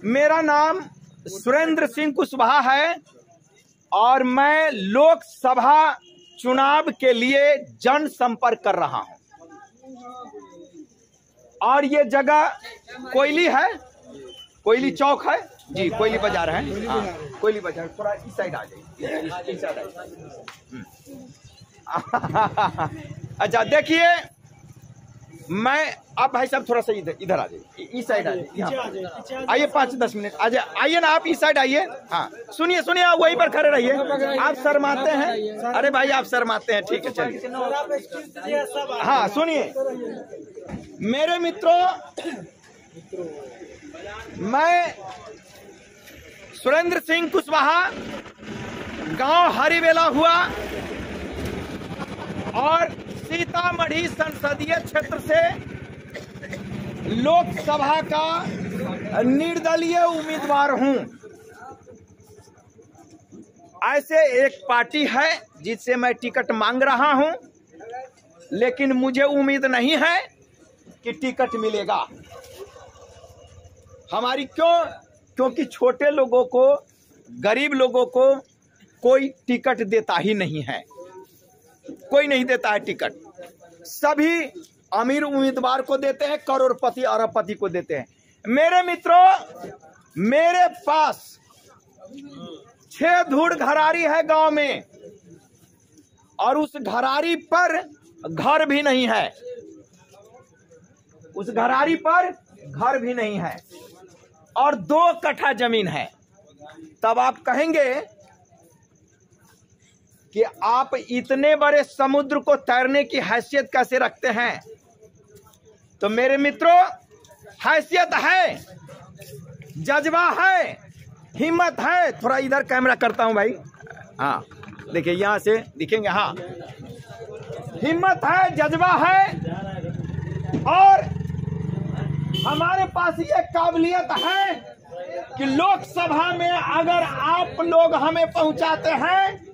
मेरा नाम सुरेंद्र सिंह कुशवाहा है और मैं लोकसभा चुनाव के लिए जनसंपर्क कर रहा हूं। और ये जगह कोयली है, कोयली चौक है जी, कोयली बाजार है। हाँ, कोयली बाजार। थोड़ा इस साइड आ जाइए, इस साइड आ जाइए। अच्छा देखिए, मैं आप भाई साहब थोड़ा सा इधर आ जाइए, इस साइड आ जाइए। आइए 5-10 मिनट आइए ना, आप इस साइड आइए। हाँ सुनिए सुनिए, आप वहीं पर खड़े रहिए। आप शर्माते हैं, अरे भाई आप शर्माते हैं, ठीक है चलिए। हाँ सुनिए मेरे मित्रों, मैं सुरेंद्र सिंह कुशवाहा, गांव हरिवेला हुआ और सीतामढ़ी संसदीय क्षेत्र से लोकसभा का निर्दलीय उम्मीदवार हूं। ऐसे एक पार्टी है जिससे मैं टिकट मांग रहा हूं, लेकिन मुझे उम्मीद नहीं है कि टिकट मिलेगा। हमारी क्योंकि छोटे लोगों को, गरीब लोगों को कोई टिकट देता ही नहीं है, कोई नहीं देता है टिकट। सभी अमीर उम्मीदवार को देते हैं, करोड़पति अरबपति को देते हैं। मेरे मित्रों, मेरे पास 6 धूड़ घरारी है गांव में, और उस घरारी पर घर भी नहीं है, उस घरारी पर घर भी नहीं है, और 2 कट्ठा जमीन है। तब आप कहेंगे कि आप इतने बड़े समुद्र को तैरने की हैसियत कैसे रखते हैं? तो मेरे मित्रों, हैसियत है, जज्बा है, हिम्मत है। थोड़ा इधर कैमरा करता हूं भाई। हाँ देखिए, यहां से दिखेंगे। हाँ, हिम्मत है, जज्बा है, और हमारे पास ये काबिलियत है कि लोकसभा में अगर आप लोग हमें पहुंचाते हैं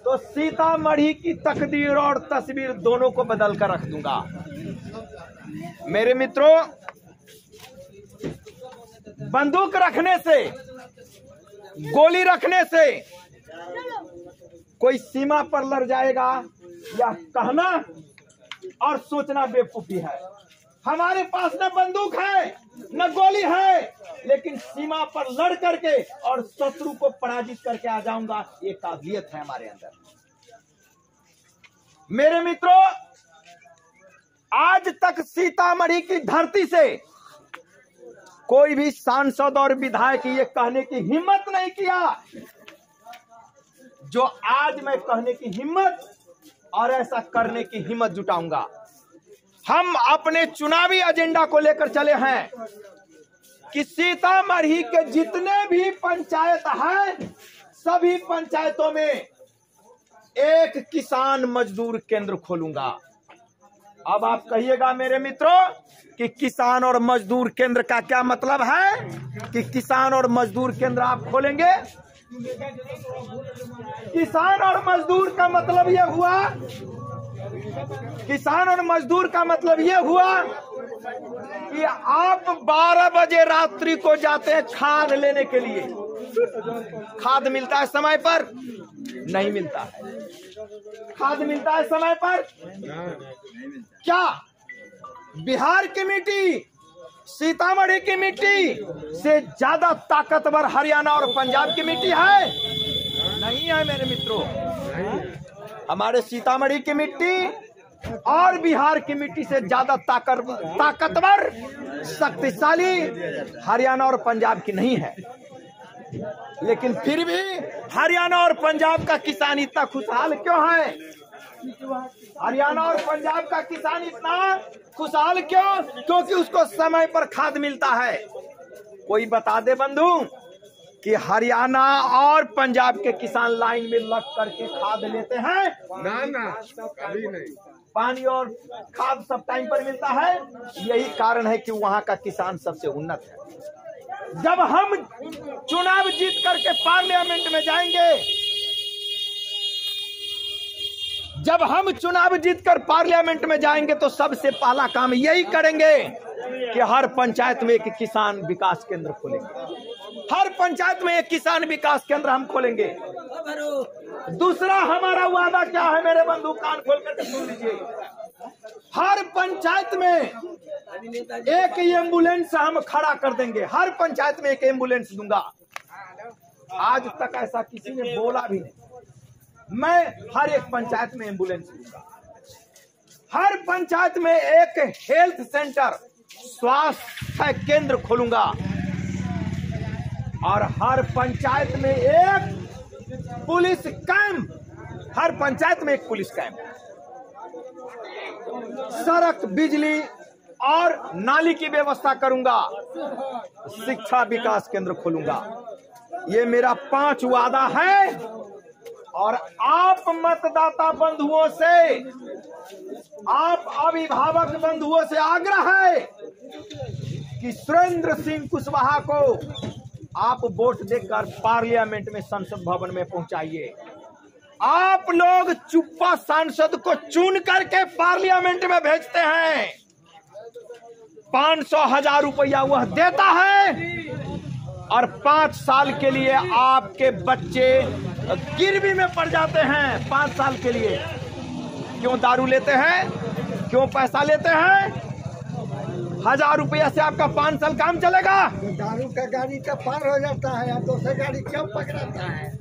तो सीतामढ़ी की तकदीर और तस्वीर दोनों को बदल कर रख दूंगा। मेरे मित्रों, बंदूक रखने से, गोली रखने से कोई सीमा पर लड़ जाएगा, यह कहना और सोचना बेवकूफी है। हमारे पास न बंदूक है न गोली है, लेकिन सीमा पर लड़ करके और शत्रु को पराजित करके आ जाऊंगा, ये काबिलियत है हमारे अंदर। मेरे मित्रों, आज तक सीतामढ़ी की धरती से कोई भी सांसद और विधायक ये कहने की हिम्मत नहीं किया जो आज मैं कहने की हिम्मत और ऐसा करने की हिम्मत जुटाऊंगा। हम अपने चुनावी एजेंडा को लेकर चले हैं कि सीतामढ़ी के जितने भी पंचायत हैं, सभी पंचायतों में एक किसान मजदूर केंद्र खोलूंगा। अब आप कहिएगा मेरे मित्रों कि किसान और मजदूर केंद्र का क्या मतलब है? कि किसान और मजदूर केंद्र आप खोलेंगे? किसान और मजदूर का मतलब यह हुआ, किसान और मजदूर का मतलब यह हुआ कि आप 12 बजे रात्रि को जाते हैं खाद लेने के लिए। खाद मिलता है समय पर? नहीं मिलता है। खाद मिलता है समय पर? क्या बिहार की मिट्टी, सीतामढ़ी की मिट्टी से ज्यादा ताकतवर हरियाणा और पंजाब की मिट्टी है? नहीं है मेरे मित्रों। हमारे सीतामढ़ी की मिट्टी और बिहार की मिट्टी से ज्यादा ताकतवर, शक्तिशाली हरियाणा और पंजाब की नहीं है। लेकिन फिर भी हरियाणा और पंजाब का किसान इतना खुशहाल क्यों है? हरियाणा और पंजाब का किसान इतना खुशहाल क्यों? क्योंकि उसको समय पर खाद मिलता है। कोई बता दे बंधु कि हरियाणा और पंजाब के किसान लाइन में लग करके खाद लेते हैं? ना, कभी नहीं। पानी और खाद सब टाइम पर मिलता है। यही कारण है कि वहां का किसान सबसे उन्नत है। जब हम चुनाव जीत करके पार्लियामेंट में जाएंगे, जब हम चुनाव जीतकर पार्लियामेंट में जाएंगे तो सबसे पहला काम यही करेंगे कि हर पंचायत में एक किसान विकास केंद्र खोलेंगे। हर पंचायत में एक किसान विकास केंद्र हम खोलेंगे। दूसरा हमारा वादा क्या है मेरे बंधु, कान खोल कर सुन लीजिए। हर पंचायत में एक एम्बुलेंस हम खड़ा कर देंगे। हर पंचायत में एक एम्बुलेंस दूंगा। आज तक ऐसा किसी ने बोला भी नहीं। मैं हर एक पंचायत में एम्बुलेंस दूंगा। हर पंचायत में एक हेल्थ सेंटर, स्वास्थ्य केंद्र खोलूंगा। और हर पंचायत में एक पुलिस कैंप, हर पंचायत में एक पुलिस कैंप। सड़क, बिजली और नाली की व्यवस्था करूंगा। शिक्षा विकास केंद्र खोलूंगा। ये मेरा 5 वादा है। और आप मतदाता बंधुओं से, आप अभिभावक बंधुओं से आग्रह है कि सुरेंद्र सिंह कुशवाहा को आप वोट देकर पार्लियामेंट में, संसद भवन में पहुंचाइए। आप लोग चुप्पा सांसद को चुन करके पार्लियामेंट में भेजते हैं। 500,000 रुपया वह देता है और 5 साल के लिए आपके बच्चे गिरवी में पड़ जाते हैं। 5 साल के लिए क्यों दारू लेते हैं, क्यों पैसा लेते हैं? 1,000 रुपया से आपका 5 साल काम चलेगा? दारू का गाड़ी तो पार हो जाता है, आप दूसरे गाड़ी क्यों पकड़ाता है?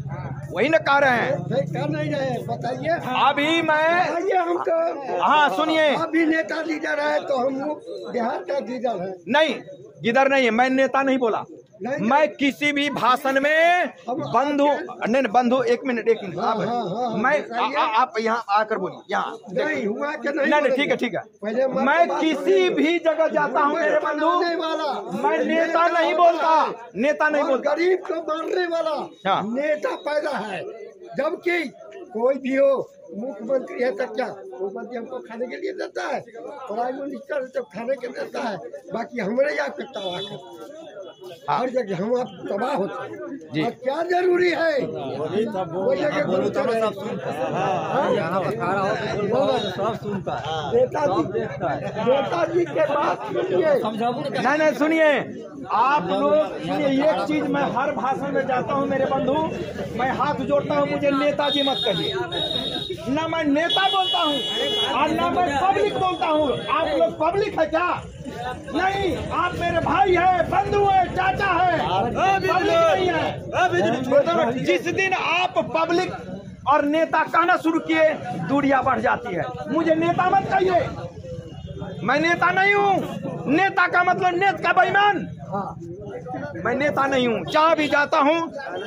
वही न कह रहे हैं। कर नहीं रहे, बताइए। अभी मैं हमको, हाँ सुनिए, अभी नेता लीडर है तो हम बिहार का लीडर है। नहीं, गिदर नहीं है। मैं नेता नहीं बोला। मैं किसी भी भाषण में बंधु, नहीं बंधु, एक मिनट मैं आप यहाँ आकर बोलिए। यहाँ नहीं हुआ कि नहीं, ठीक है ठीक है। मैं किसी भी जगह जाता हूँ मेरे बंधु, मैं नेता नहीं बोलता, नेता नहीं बोलता। गरीब को मारने वाला नेता पैदा है। जबकि कोई भी हो, मुख्यमंत्री है तो क्या मुख्यमंत्री हमको खाने के लिए देता है, प्राइम मिनिस्टर तो खाने के देता है। बाकी हमारे यहाँ पे तबाह करते हैं। हर जगह हम आप तबाह होते हैं। और क्या जरूरी है वो जगह नेताजी के बात सुनिए। नहीं सुनिए, आप लोग सुनिए। एक चीज मैं हर भाषण में जाता हूँ मेरे बंधु, मैं हाथ जोड़ता हूँ, मुझे नेताजी मत कहिए। ना मैं नेता बोलता हूँ और ना मैं पब्लिक बोलता हूँ। आप लोग पब्लिक है क्या? नहीं, आप मेरे भाई है, बंधु है, चाचा है, पब्लिक नहीं है। जिस दिन आप पब्लिक और नेता कहना शुरू किए, दूरियां बढ़ जाती है। मुझे नेता मत कहिए, मैं नेता नहीं हूँ। नेता का मतलब नेत का बेईमान। मैं नेता नहीं हूँ। जहाँ भी जाता हूँ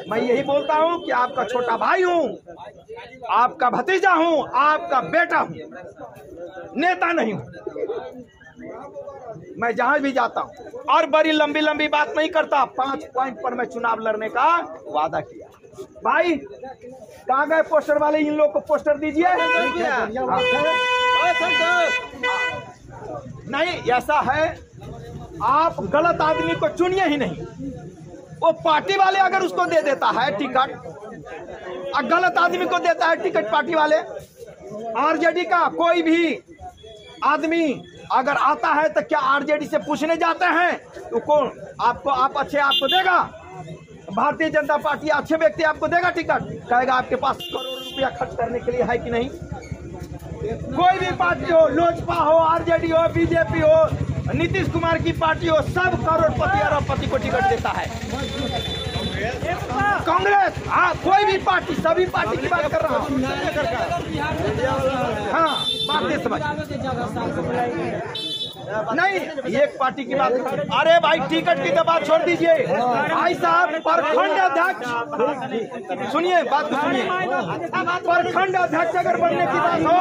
मैं यही बोलता हूँ कि आपका छोटा भाई हूँ, आपका भतीजा हूँ, आपका बेटा हूँ, नेता नहीं हूँ। मैं जहां भी जाता हूं और बड़ी लंबी लंबी बात नहीं करता। 5 पॉइंट पर मैं चुनाव लड़ने का वादा किया। भाई कहाँ गए पोस्टर वाले? इन लोग को पोस्टर दीजिए। नहीं, ऐसा है, आप गलत आदमी को चुनिए ही नहीं। वो पार्टी वाले अगर उसको दे देता है टिकट, और गलत आदमी को देता है टिकट पार्टी वाले, आरजेडी का कोई भी आदमी अगर आता है तो क्या आरजेडी से पूछने जाते हैं तो कौन आपको, आप अच्छे आपको देगा? भारतीय जनता पार्टी अच्छे व्यक्ति आपको देगा टिकट? कहेगा आपके पास करोड़ रुपया खर्च करने के लिए है कि नहीं? कोई भी पार्टी हो, लोजपा हो, आरजेडी हो, बीजेपी हो, नीतीश कुमार की पार्टी हो, सब करोड़पति अरबपति को टिकट देता है। कांग्रेस, हाँ, कोई भी पार्टी, सभी पार्टी की बात कर रहा हूँ। हाँ, बात समझ नहीं, एक पार्टी की बात। अरे भाई टिकट की तो बात छोड़ दीजिए। भाई साहब, प्रखंड अध्यक्ष, सुनिए बात तो सुनिए। प्रखंड अध्यक्ष अगर बनने की बात हो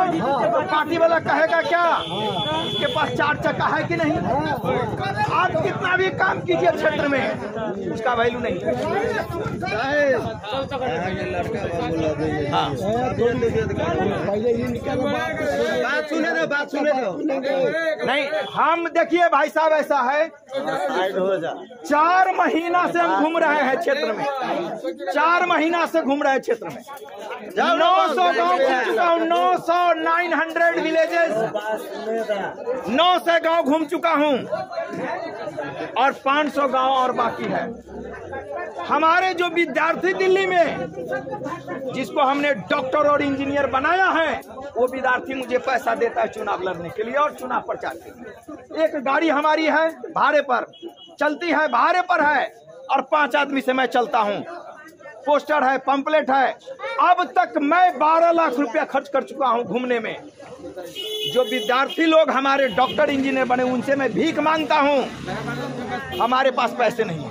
तो पार्टी वाला कहेगा क्या इसके पास 4 चक्का है कि नहीं? आप कितना भी काम कीजिए क्षेत्र में, उसका वैल्यू नहीं। बात सुने दो। नहीं, हम देखिए भाई साहब, ऐसा है 4 महीना से हम घूम रहे हैं क्षेत्र में, 4 महीना से घूम रहे हैं क्षेत्र में। 900 गांव घूम चुका हूँ, 900 विलेजेस, 900 गांव घूम चुका हूँ और 500 गांव और बाकी है। हमारे जो विद्यार्थी दिल्ली में, जिसको हमने डॉक्टर और इंजीनियर बनाया है, वो विद्यार्थी मुझे पैसा देता है चुनाव लड़ने के लिए और चुनाव प्रचार के लिए। एक गाड़ी हमारी है भाड़े पर, चलती है भाड़े पर है, और 5 आदमी से मैं चलता हूँ। पोस्टर है, पंपलेट है। अब तक मैं 12 लाख रुपया खर्च कर चुका हूँ घूमने में। जो विद्यार्थी लोग हमारे डॉक्टर इंजीनियर बने, उनसे मैं भीख मांगता हूँ, हमारे पास पैसे नहीं है।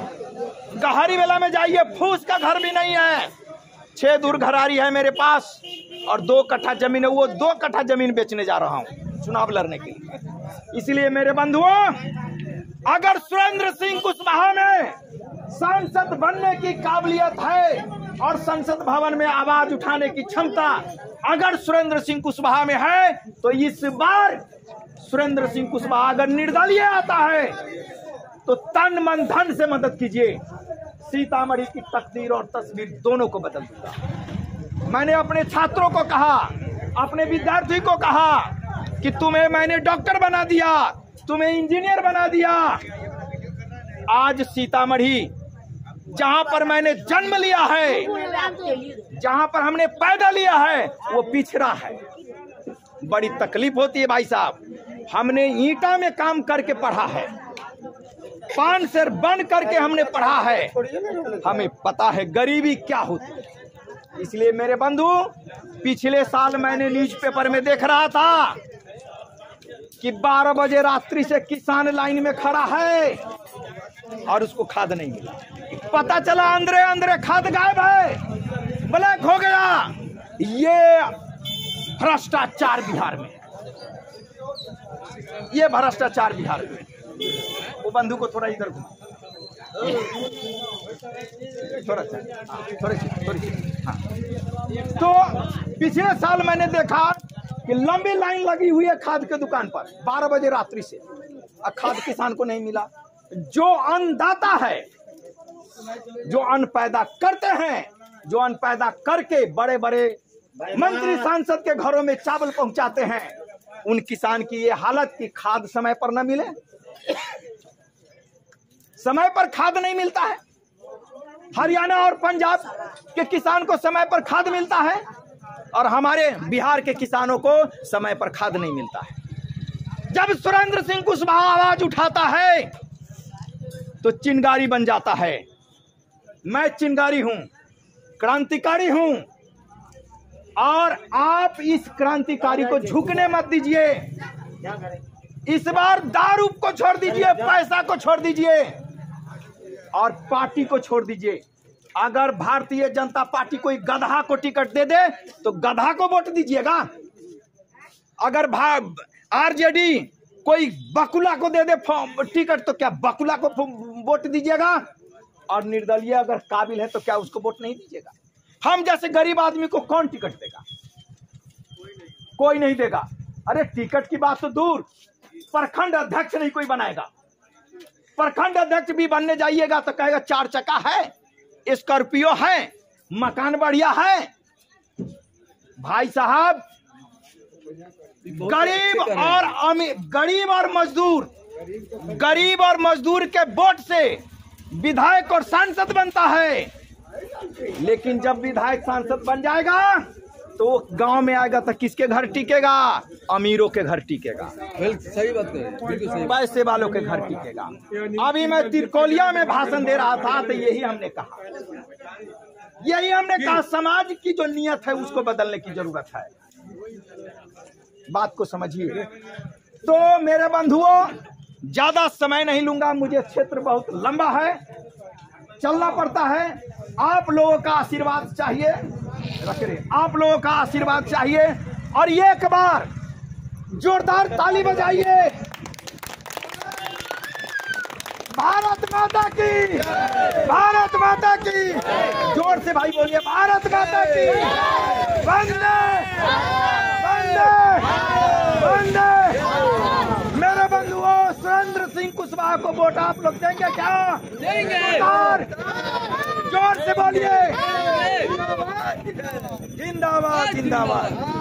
गहरी वेला में जाइए, फूस का घर भी नहीं है। 6 दूर घरारी है मेरे पास और 2 कट्ठा जमीन है। वो 2 कट्ठा जमीन बेचने जा रहा हूँ चुनाव लड़ने के लिए। इसलिए मेरे बंधुओं, अगर सुरेंद्र सिंह कुशवाहा में सांसद बनने की काबिलियत है और संसद भवन में आवाज उठाने की क्षमता अगर सुरेंद्र सिंह कुशवाहा में है, तो इस बार सुरेंद्र सिंह कुशवाहा अगर निर्दलीय आता है तो तन मन धन से मदद कीजिए। सीतामढ़ी की तकदीर और तस्वीर दोनों को बदल दूंगा। मैंने अपने छात्रों को कहा, अपने विद्यार्थी को कहा कि तुम्हें मैंने डॉक्टर बना दिया, तुम्हें इंजीनियर बना दिया। आज सीतामढ़ी, जहां पर मैंने जन्म लिया है, जहां पर हमने पैदा लिया है, वो पिछड़ा है। बड़ी तकलीफ होती है भाई साहब। हमने ईंटा में काम करके पढ़ा है, पान से बन करके हमने पढ़ा है, हमें पता है गरीबी क्या होती है। इसलिए मेरे बंधु, पिछले साल मैंने न्यूज़पेपर में देख रहा था कि 12 बजे रात्रि से किसान लाइन में खड़ा है और उसको खाद नहीं मिला। पता चला अंदर अंदर खाद गायब है, ब्लैक हो गया। ये भ्रष्टाचार बिहार में, ये भ्रष्टाचार बिहार में। वो बंधु को थोड़ा इधर घुमा, थोड़ी। हाँ। तो पिछले साल मैंने देखा कि लंबी लाइन लगी हुई है खाद के दुकान पर 12 बजे रात्रि से, और खाद किसान को नहीं मिला। जो अन्नदाता है, जो अन्न पैदा करते हैं, जो अन्न पैदा करके बड़े बड़े मंत्री सांसद के घरों में चावल पहुंचाते हैं, उन किसान की ये हालत कि खाद समय पर न मिले। समय पर खाद नहीं मिलता है। हरियाणा और पंजाब के किसान को समय पर खाद मिलता है और हमारे बिहार के किसानों को समय पर खाद नहीं मिलता है। जब सुरेंद्र सिंह कुशवाहा आवाज उठाता है तो चिंगारी बन जाता है। मैं चिंगारी हूं, क्रांतिकारी हूं, और आप इस क्रांतिकारी को झुकने मत दीजिए। इस बार दारू को छोड़ दीजिए, पैसा को छोड़ दीजिए और पार्टी को छोड़ दीजिए। अगर भारतीय जनता पार्टी कोई गधा को टिकट दे दे तो गधा को वोट दीजिएगा। अगर आरजेडी कोई बकुला को दे दे टिकट तो क्या बकुला को वोट दीजिएगा? और निर्दलीय अगर काबिल है तो क्या उसको वोट नहीं दीजिएगा? हम जैसे गरीब आदमी को कौन टिकट देगा? कोई नहीं देगा। अरे टिकट की बात तो दूर, प्रखंड अध्यक्ष नहीं कोई बनाएगा। प्रखंड अध्यक्ष भी बनने जाइएगा तो कहेगा 4 चक्का है, स्कॉर्पियो है, मकान बढ़िया है। भाई साहब, गरीब और मजदूर के वोट से विधायक और सांसद बनता है। लेकिन जब विधायक सांसद बन जाएगा तो गांव में आएगा तो किसके घर टिकेगा? अमीरों के घर टिकेगा। सही बात है, पैसे वालों के घर टिकेगा। अभी मैं तिरकोलिया में भाषण दे रहा था तो यही हमने कहा, समाज की जो नियत है उसको बदलने की जरूरत है। बात को समझिए। तो मेरे बंधुओं, ज्यादा समय नहीं लूंगा, मुझे क्षेत्र बहुत लंबा है, चलना पड़ता है। आप लोगों का आशीर्वाद चाहिए, आप लोगों का आशीर्वाद चाहिए। और एक बार जोरदार ताली बजाइए। भारत माता की, भारत माता की। जोर से भाई बोलिए, भारत माता की। वंदे वंदे वंदे। मेरे बंधुओं, सुरेंद्र सिंह सिंह कुशवाहा को वोट आप लोग देंगे क्या? देंगे। जोर से बोलिए, जिंदाबाद जिंदाबाद जिंदाबाद।